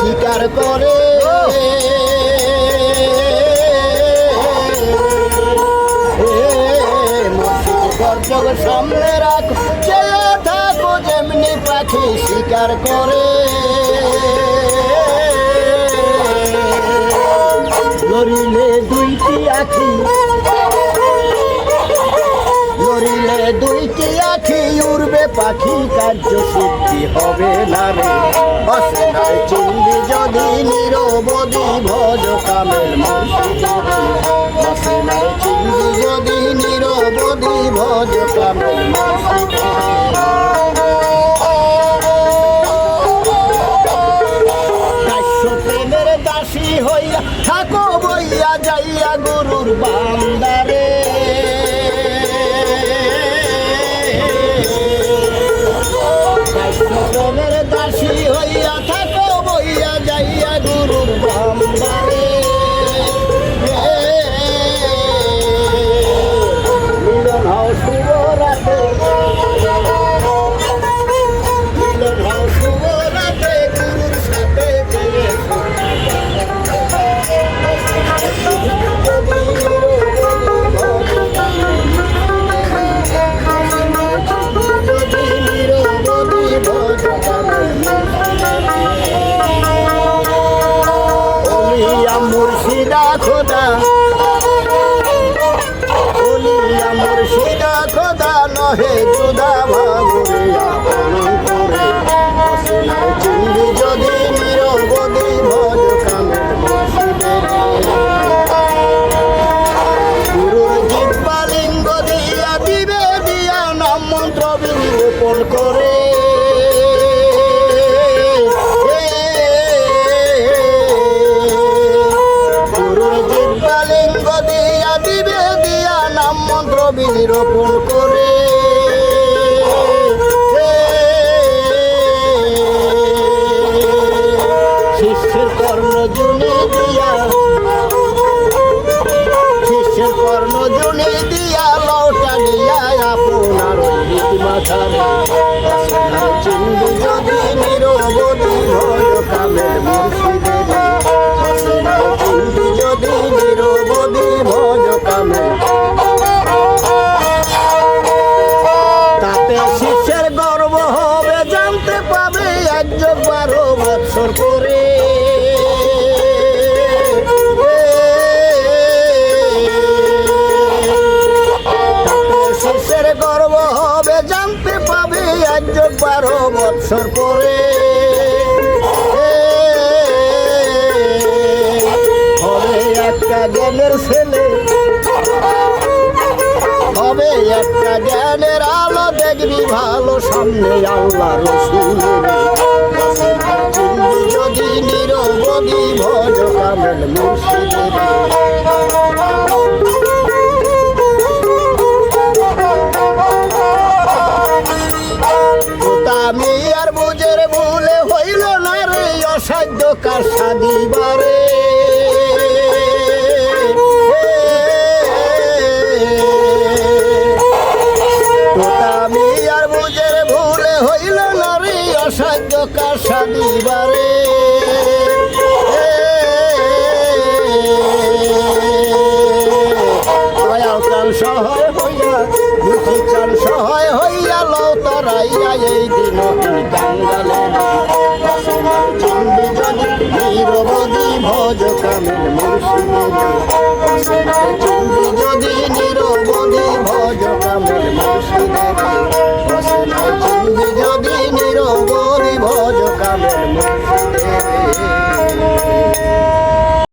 স্বীকার করে জগৎ সামনে রাখো চেয়ে থাকো যেমনি পাখি স্বীকার করে লড়িলে দুইটি আখি লড়িলে দুইটি আখি উড়বে পাখি কার্যসিদ্ধি হবে না রে অসেনায় চিনবি যদি নিরবধি ভজ কামেল মুর্শিদের অসেনায় চিনবি যদি নিরবধি ভজ কামেল মুর্শিদের প্রেমের দাসী হইয়া থাকো বইয়া যাইয়া গুরুর বান্দারে প্রেমের দাসী হইয়া থাকো বইয়া যাইয়া গুরুর বান্দারে মিলন হও শুভ রাতে মিলন হও শুভ রাতে গুরুর সাথে মুর্শিদা খোদা বলিয়া মুর্শিদা খোদা নহে জুদা ভাবুরিয়া করে চিনবি যদি নিরবধি ভজ কামেল মুর্শিদের গুরুর জিহ্বা লিঙ্গ দিয়া দিবে দিয়া নাম মন্ত্র বিলোপন করে বিনিরোপণ করে শিষ্যের কর্ণজুনি দিয়া শিষ্যের কর্ণজুনি দিয়া লৌটা নিয়া আপনার মাথারে চিনবি যদি নিরবধি ভজ কামেল মুর্শিদের চিনবি যদি নিরবধি ভজ কামেল শিষ্যের গর্ব হবে জানতে পাবে 112 বৎসর করে শিষ্যের গর্ব হবে জানতে পাবে 112 বৎসর করে হবে একটা জ্ঞানের ছেলে হবে একটা জ্ঞানের আলো দেখবি ভালো সামনে আল্লাহ রসুলের চিনবি যদি নিরবধি ভজ কামেল মুর্শিদের আমি আর বুঝের ভুলে হইল না রে অসাধ্য কার সাদিবারে আমি আর বুঝের ভুলে হইল না রে অসাধ্য কার সাদিবারে দয়াল চান সহায় হইয়া দুঃখী চান সহায় হইয়া লও তরাইয়া এই দিন কাঙ্গালে চিনবি যদি নিরবধি ভজ কামেল মুর্শিদের